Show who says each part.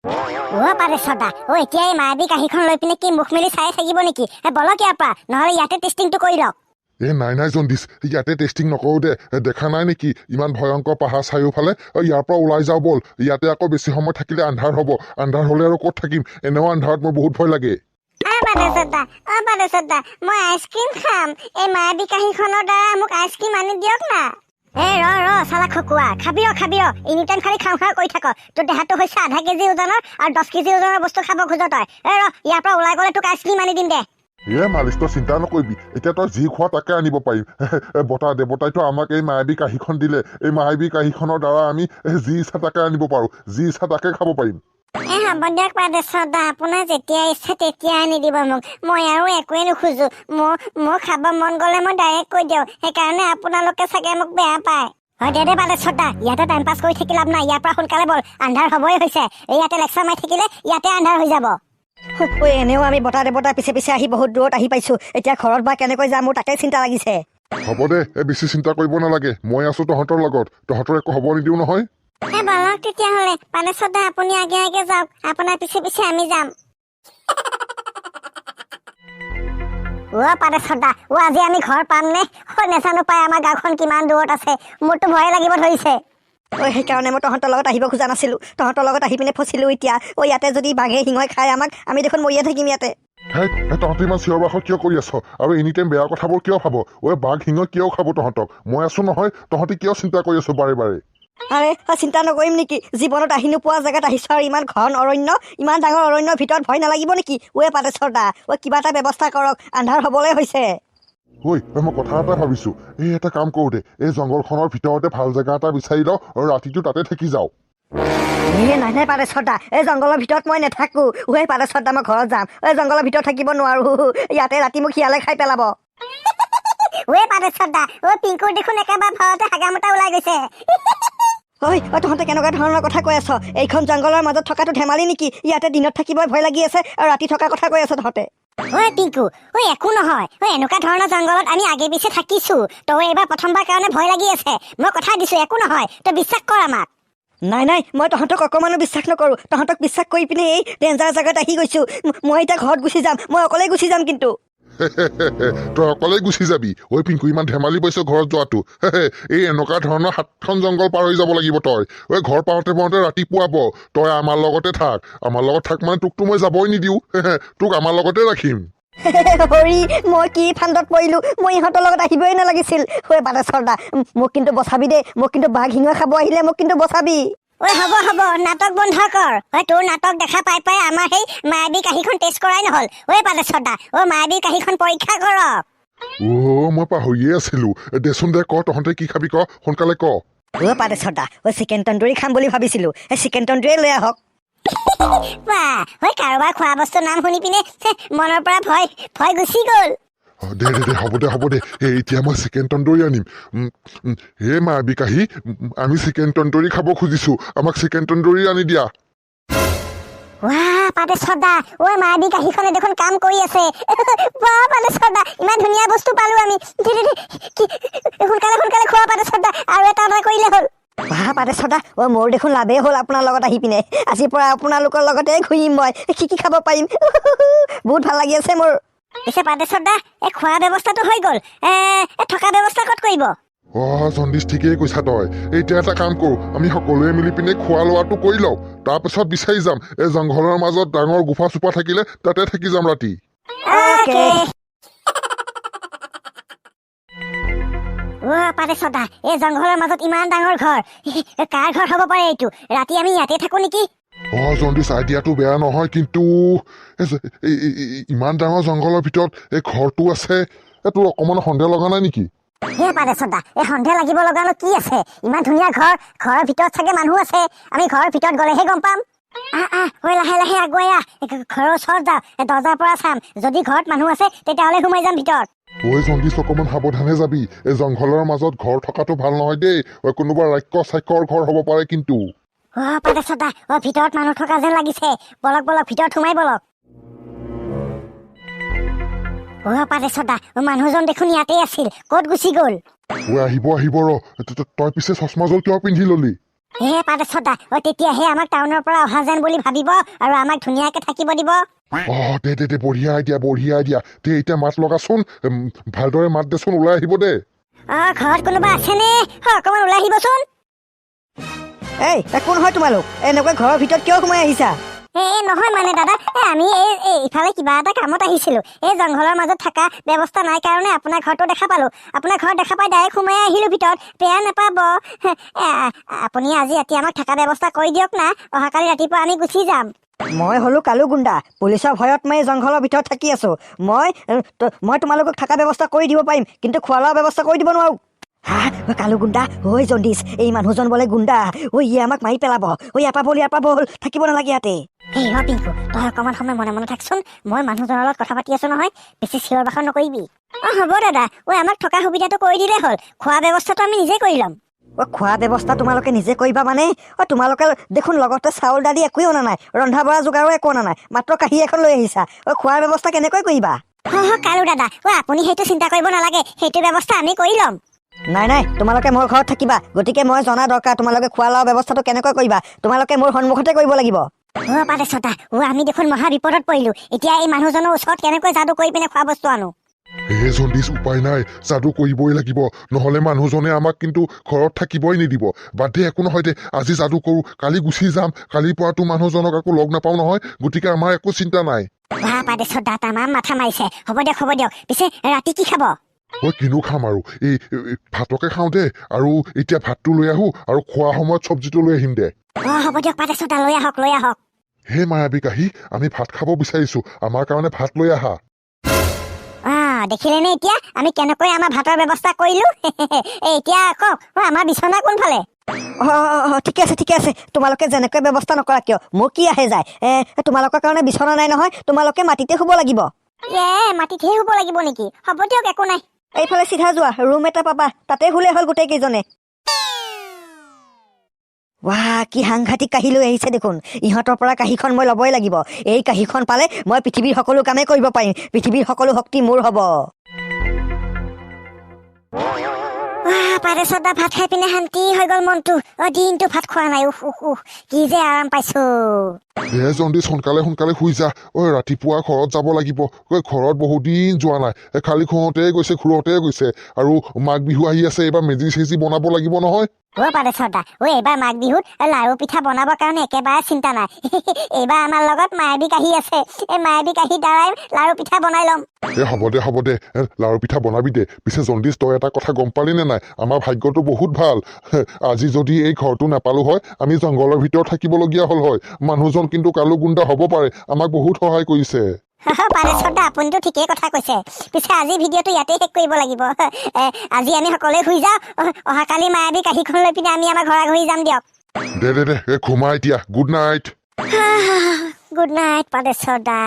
Speaker 1: পাৰে ছটা এতিয়া এই মায়াবী কাঁহীখন লৈ পিনে কি মুখ মেলি চাই থাকিব নেকি বলক ইয়াৰ পৰা নহ'লে ইয়াতে টেষ্টিংটো কৰি লওক
Speaker 2: নাই জণ্ডিছ ইয়াতে টেষ্টিং নকৰো দে দেখা নাই নেকি ইমান ভয়ংকৰ পাহাৰ চাৰিওফালে ইয়াৰ পৰা ওলাই যাওঁ বল ইয়াতে আকৌ বেছি সময় থাকিলে আন্ধাৰ হ'ব আন্ধাৰ হ'লে আৰু ক'ত থাকিম এনেও আন্ধাৰত মোৰ বহুত ভয় লাগে
Speaker 1: মই আইচক্ৰীম খাম এই মায়াবী কাঁহীখনৰ দ্বাৰা মোক আইচক্ৰীম আনি দিয়ক না ৰ চালা খকুৱা খাবি এনি টাইম খালি খাওঁ কৰি থাক তোৰ দেহাটো হৈছে আধা কেজি ওজনৰ আৰু 10 কেজি ওজনৰ বস্তু খাব খোজ তই ইয়াৰ পৰা ওলাই গ'লে তোক আইচক্ৰীম আনি দিম দে
Speaker 2: মালিচ তই চিন্তা নকৰিবি এতিয়া তই যি খোৱা তাকে আনিব পাৰিম বতাহ দেৱতাইতো আমাক এই মায়াবী কাঁহীখন দিলে এই মায়াবী কাঁহীখনৰ দ্বাৰা আমি যি ইচ্ছা তাকে আনিব পাৰোঁ যি ইচ্ছা তাকে খাব পাৰিম
Speaker 1: হ'ব দিয়ক পাদেশ্বৰদা আপোনাৰ যেতিয়া ইচ্ছা তেতিয়া আনি দিব মোক মই আৰু একোৱেই নোখোজো মোৰ খাব মন গ'লে মই ডাইৰেক্ট কৈ দিওঁ সেইকাৰণে আপোনালোকে চাগে মোক বেয়া পায় হয় দে পাদেশ্বৰদা ইয়াতে টাইম পাছ কৰি থাকি লাভ নাই ইয়াৰ পৰা সোনকালে বল আন্ধাৰ হ'বই হৈছে ইয়াতে লেকচাৰ মাৰি থাকিলে ইয়াতে আন্ধাৰ হৈ যাব
Speaker 3: এনেও আমি বতাহ দেৱতাৰ পিছে আহি বহুত দূৰত আহি পাইছো এতিয়া ঘৰত বা কেনেকৈ যাম মোৰ তাকে চিন্তা লাগিছে
Speaker 2: হ'ব দে বেছি চিন্তা কৰিব নালাগে মই আছো তহঁতৰ লগত তহঁতৰ একো হ'ব নিদিওঁ নহয়
Speaker 1: বলক তেতিয়াহ'লে পাদেশ্বৰদা আপুনি আগে যাওক আপোনাৰ পিছে আমি যাম পাদেশ্বৰদা আজি আমি ঘৰ পাম নে নেজানো পাই আমাৰ গাঁওখন কিমান দূৰত আছে মোৰতো ভয় লাগিব ধৰিছে
Speaker 3: সেইকাৰণে মই তহঁতৰ লগত আহিব খোজা নাছিলো তহঁতৰ লগত আহি পিনে ফচিলো এতিয়া ইয়াতে যদি বাঘে সিংহই খাই আমাক আমি দেখোন মৰিয়ে থাকিম ইয়াতে
Speaker 2: তহঁতে ইমান চিঞৰ বাখৰ কিয় কৰি আছ আৰু এনি টাইম বেয়া কথাবোৰ কিয় ভাব বাঘ সিংহ কিয় খাব তহঁতক মই আছো নহয় তহঁতি কিয় চিন্তা কৰি আছো বাৰে
Speaker 3: আৰে চিন্তা নকৰিম নেকি জীৱনত আহি নোপোৱা জেগাত আহিছো আৰু ইমান ঘন অৰণ্য ইমান ডাঙৰ অৰণ্যৰ ভিতৰত ভয় নালাগিব নেকি পাদেশ্বৰদা কিবা এটা ব্যৱস্থা কৰক আন্ধাৰ হ'বলৈ হৈছে
Speaker 2: মই কথা এটা ভাবিছো এই এটা কাম কৰো দে এই জংঘলখনৰ ভিতৰতে ভাল জেগা এটা বিচাৰি লওঁ আৰু ৰাতিটো তাতে থাকি যাওঁ
Speaker 3: নাই পাদেশ্বৰদা এই জংঘলৰ ভিতৰত মই নাথাকো পাদেশ্বৰদা মই ঘৰত যাম জংঘলৰ ভিতৰত থাকিব নোৱাৰো ইয়াতে ৰাতি মোক শিয়ালে খাই পেলাব
Speaker 1: পাদেশ্বৰদা পিংকুৰ দেখোন একেবাৰে ভয়তে হাগামতা ওলাই গৈছে
Speaker 3: তহঁতে কেনেকুৱা ধৰণৰ কথা কৈ আছ এইখন জংঘলৰ মাজত থকাটো ধেমালি নেকি ইয়াতে দিনত থাকিবই ভয় লাগি আছে আৰু ৰাতি থকা কথা কৈ আছ তহঁতে
Speaker 1: পিংকু একো নহয় এনেকুৱা ধৰণৰ জংঘলত আমি আগে পিছে থাকিছো তই এইবাৰ প্ৰথমবাৰ কাৰণে ভয় লাগি আছে মই কথা দিছো একো নহয় তই বিশ্বাস কৰ আমাক
Speaker 3: নাই মই তহঁতক অকমানো বিশ্বাস নকৰো তহঁতক বিশ্বাস কৰি পিনে এই ডেঞ্জাৰ জেগাত আহি গৈছো মই এতিয়া ঘৰত গুচি যাম মই অকলেই গুচি যাম কিন্তু
Speaker 2: তই অকলেই গুচি যাবি পিংকু ইমান ধেমালি পাইছ ঘৰত যোৱাটো এই এনেকুৱা ধৰণৰ 7খন জংঘল পাৰ হৈ যাব লাগিব তই ঘৰ পাওঁতে ৰাতিপুৱাব তই আমাৰ লগতে থাক মানে তোকতো মই যাবই নিদিওঁ তোক আমাৰ লগতে ৰাখিম
Speaker 3: হৰি মই কি ফান্দত পৰিলো মই ইহঁতৰ লগত আহিবই নালাগিছিল পাদেশ্বৰদা মোক কিন্তু বচাবি দেই মোক কিন্তু বাঘ সিংহ খাব আহিলে মোক কিন্তু বচাবি
Speaker 1: হ'ব নাটক বন্ধ কৰ তোৰ নাটক দেখা পাই আমাৰ সেই মায়াবী কাঁহীখন টেষ্ট কৰাই নহল পাদেশ্বৰদা মায়াবী কাঁহীখন পৰীক্ষা কৰক
Speaker 2: মই পাহৰিয়ে আছিলো দেচোন দে ক তহঁতে কি খাবি ক সোনকালে ক
Speaker 3: পাদেশ্বৰদা চিকেন তন্দুৰী খাম বুলি ভাবিছিলো চিকেন তন্দুৰী লৈ আহক
Speaker 1: কাৰোবাৰ খোৱা বস্তুৰ নাম শুনি পিনে মনৰ পৰা ভয় গুচি গ'ল
Speaker 2: দে হ'ব দে এতিয়া মই চিকেন তন্দুৰী আনিম মায়াবী কাঁহী আমি চিকেন তন্দুৰী খাব খুজিছো আমাক চিকেন তন্দুৰী আনি দিয়া
Speaker 1: পাদেশ্বৰদা মায়াবী কাঁহীখনে দেখোন কাম কৰি আছে পাদেশ্বৰদা ইমান ধুনীয়া বস্তু পালো আমি সোনকালে খোৱা পাদেশ্বৰদা আৰু এটা অৰ্ডাৰ কৰিলে হ'ল
Speaker 3: পাদেশ্বৰদা মোৰ দেখোন লাভেই হ'ল আপোনাৰ লগত আহি পিনে আজিৰ পৰা আপোনালোকৰ লগতে ঘূৰিম মই কি খাব পাৰিম বহুত ভাল লাগি আছে মোৰ
Speaker 1: পিছে পাদেশ্বৰদা খোৱা ব্যৱস্থাটো হৈ গ'ল থকা ব্যৱস্থা ক'ত কৰিব
Speaker 2: জণ্ডিছ ঠিকেই কৈছা তই এতিয়া এটা কাম কৰো আমি সকলোৱে মিলি পিনে খোৱা লোৱাটো কৰি লওঁ তাৰপিছত বিচাৰি যাম এই জংঘলৰ মাজত ডাঙৰ গুফা চুপা থাকিলে তাতে থাকি যাম ৰাতি
Speaker 1: পাদেশ্বৰদা এই জংঘলৰ মাজত ইমান ডাঙৰ ঘৰ কাৰ ঘৰ হ'ব পাৰে এইটো ৰাতি আমি ইয়াতে থাকো নেকি
Speaker 2: জণ্ডিছ আইডিয়াটো বেয়া নহয় কিন্তু ইমান ডাঙৰ জংঘলৰ ভিতৰত এই ঘৰটো আছে তোৰ অকমান সন্দেহ লগা নাই নেকি
Speaker 1: পাদেশ্বৰদা সন্দেহ লাগিব লগানো কি আছে ইমান ধুনীয়া ঘৰৰ ভিতৰত চাগে মানুহ আছে আমি ঘৰৰ ভিতৰত গ'লেহে গম পাম লাহে আগুৱাই ঘৰৰ ওচৰত যাওঁ দৰ্জাৰ পৰা চাম যদি ঘৰত মানুহ আছে তেতিয়াহ'লে সোমাই যাম ভিতৰত
Speaker 2: জণ্ডিছ অকমান সাৱধানে যাবি এই জংঘলৰ মাজত ঘৰ থকাটো ভাল নহয় দেই কোনোবা ৰাক্ষসৰ ঘৰ হ'ব পাৰে কিন্তু
Speaker 1: পাদেশ্বৰদা ভিতৰত মানুহ থকা যেন লাগিছে বলক ভিতৰত সোমাই বলক পাদেশ্বৰদা মানুহজন দেখোন ইয়াতেই আছিল ক'ত গুচি গ'ল
Speaker 2: আহিব ৰ তই পিছে চশমাযোৰ কিয় পিন্ধি ললি
Speaker 1: হে পাদেশ্বৰ দা তেতিয়াহে আমাক টাউনৰ পৰা অহা যেন বুলি ভাবিব আৰু আমাক ধুনীয়াকে থাকিব দিব।
Speaker 2: দে বঢ়িয়া আইডিয়া তে এতিয়া মাত লগাচোন ভালদৰে মাত দেচোন ওলাই আহিব দে।
Speaker 1: ঘৰত কোনোবা আছেনে? অকণমান ওলাই আহিবচোন।
Speaker 3: এই কোন হয় তোমালোক? এনেকৈ ঘৰৰ ভিতৰত কিয় সোমাই আহিছা?
Speaker 1: নহয় মানে দাদা আমি ইফালে কিবা এটা কামত আহিছিলো। এই জংঘলৰ মাজত থকা ব্যৱস্থা নাই কাৰণে আপোনাৰ ঘৰটো দেখা পালো। আপোনাৰ ঘৰ দেখা পাই ডাইৰেক্ট সোমাই আহিলো ভিতৰত। বেয়া নাপাব। আপুনি আজি ৰাতি আমাক থকা ব্যৱস্থা কৰি দিয়ক না, অহাকালি ৰাতিপুৱা আমি গুচি যাম।
Speaker 3: মই হলো কালু গুণ্ডা। পুলিচৰ ভয়ত মই জংঘলৰ ভিতৰত থাকি আছো। মই তোমালোকক থকা ব্যৱস্থা কৰি দিব পাৰিম, কিন্তু খোৱা লোৱাৰ ব্যৱস্থা কৰি দিব নোৱাৰো। কালু গুণ্ডা ঐ জণ্ডিছ, এই মানুহজন বোলে গুণ্ডা। ইয়ে আমাক মাৰি পেলাব। ইয়াৰ পৰা বল থাকিব নালাগে ইয়াতে।
Speaker 1: পিংকু তই অকণমান সময় মনে মনে থাকচোন। মই মানুহজনৰ লগত কথা পাতি আছো নহয়, বেছি চিঞৰ বাখৰ নকৰিবি। হ'ব দাদা আমাক থকা সুবিধাটো কৰি দিলে হ'ল। খোৱা ব্যৱস্থাটো আমি নিজে কৰি ল'ম।
Speaker 3: খোৱা ব্যৱস্থা তোমালোকে নিজে কৰিবা মানে? তোমালোকে দেখোন লগতে চাউল দালি একোৱে অনা নাই, ৰন্ধা বঢ়া যোগাৰো একো অনা নাই, মাত্ৰ কাঁহী এখন লৈ আহিছা। খোৱাৰ ব্যৱস্থা কেনেকৈ কৰিবা?
Speaker 1: কালু দাদা আপুনি সেইটো চিন্তা কৰিব নালাগে, সেইটো ব্যৱস্থা আমি কৰি ল'ম।
Speaker 3: নাই তোমালোকে মোৰ ঘৰত থাকিবা, গতিকে মই জনা দৰকাৰ তোমালোকে খোৱা লোৱা ব্যৱস্থাটো কেনেকৈ কৰিবা। তোমালোকে মোৰ সন্মুখতে কৰিব লাগিব।
Speaker 1: পাদেশ্বৰ দা আমি দেখোন মহা বিপদত পৰিলো। এতিয়া এই মানুহজনৰ ওচৰত কেনেকৈ যাদু কৰি পিনে খোৱা বস্তু আনো?
Speaker 2: জণ্ডিছ উপায় নাই, যাদু কৰিবই লাগিব, নহলে মানুহজনে আমাক কিন্তু ঘৰত থাকিবই নিদিব। বাদ দে একো নহয় দে, আজি যাদু কৰো, কালি গুচি যাম। কালিৰ পৰাতো মানুহজনক আকৌ লগ নাপাওঁ নহয়, গতিকে আমাৰ একো চিন্তা নাই।
Speaker 1: পাদেশ্বৰ দা তামাম মাথা মাৰিছে। হ'ব দিয়ক পিছে ৰাতি কি খাব?
Speaker 2: কিনো খাম আৰু এই ভাতকে খাওঁ দে, আৰু এতিয়া ভাতটো লৈ আহো আৰু খোৱা সময়ত চব্জিটো লৈ আহিম দে।
Speaker 1: হ'ব দিয়ক পাদেশ্বৰ দা, লৈ আহক।
Speaker 2: হে মায়াবী কাহি, আমি ভাত খাব বিচাৰিছো, আমাৰ কাৰণে ভাত লৈ আহা।
Speaker 1: দেখিলেনে এতিয়া আমি কেনেকৈ আমাৰ ভাতৰ ব্যৱস্থা কৰিলো? এতিয়া কওক আমাৰ বিচনা কোনফালে?
Speaker 3: ঠিকে আছে। তোমালোকে যেনেকৈ ব্যৱস্থা নকৰা কিয় মোৰ কি আহে যায়। তোমালোকৰ কাৰণে বিচনা নাই নহয়, তোমালোকে মাটিতে শুব লাগিব।
Speaker 1: মাটিতহে শুব লাগিব নেকি? হ'ব দিয়ক একো নাই।
Speaker 3: এইফালে চিধা যোৱা, ৰুম এটা পাবা, তাতে শুলে হ'ল গোটেই কেইজনে। কি সাংঘাতিক কাঁহী লৈ আহিছে দেখোন। ইহঁতৰ পৰা কাঁহীখন মই ল'বই লাগিব। এই কাঁহীখন পালে মই পৃথিৱীৰ সকলো কামেই কৰিব পাৰিম। পৃথিৱীৰ সকলো শক্তি মোৰ হ'ব।
Speaker 1: পাদেশ্বৰ দা ভাত খাই পিনে শান্তি হৈ গ'ল মনটো। দিনটো ভাত খোৱা নাই। কি যে আৰাম পাইছো।
Speaker 2: জণ্ডিছ সোনকালে শুই যা। ৰাতিপুৱা ঘৰত যাব লাগিব। ঘৰত বহুত দিন যোৱা নাই, খালি ঘূৰোতে গৈছে। আৰু মাঘ বিহু আহি আছে, এইবাৰ মেজি চেজি বনাব লাগিব নহয়।
Speaker 1: পাদেশ্বৰ দা এইবাৰ মাঘ বিহুত লাৰু পিঠা বনাবৰ কাৰণে একেবাৰে চিন্তা নাই। এইবাৰ আমাৰ লগত মায়াবী কাঁহী আছে। এই মায়াবী কাঁহীৰ দ্বাৰাই লাৰু পিঠা বনাই ল'ম।
Speaker 2: হ'ব দে লাৰু পিঠা বনাবি দে। পিছে জণ্ডিছ তই এটা কথা গম পালি নে নাই? আমাৰ ভাগ্যটো বহুত ভাল। আজি যদি এই ঘৰটো নাপালো হয়, আমি জংঘলৰ ভিতৰত থাকিবলগীয়া হল হয়। মানুহজন কিন্তু কালু গুণ্ডা হ'ব পাৰে, আমাক বহুত সহায় কৰিছে।
Speaker 1: পাদেশ্বৰ দা আপুনিতো ঠিকেই কথা কৈছে। পিছে আজি ভিডিঅ'টো ইয়াতে শেষ কৰিব লাগিব। আজি আমি সকলোৱে শুই যাওঁ। অহাকালি মায়াবী কাঁহীখন লৈ পিনে আমি আমাৰ ঘৰা ঘৰি যাম দিয়ক।
Speaker 2: দে ঘুমা এতিয়া। Good night.
Speaker 1: গুড নাইট পাদেশ্বৰ দা।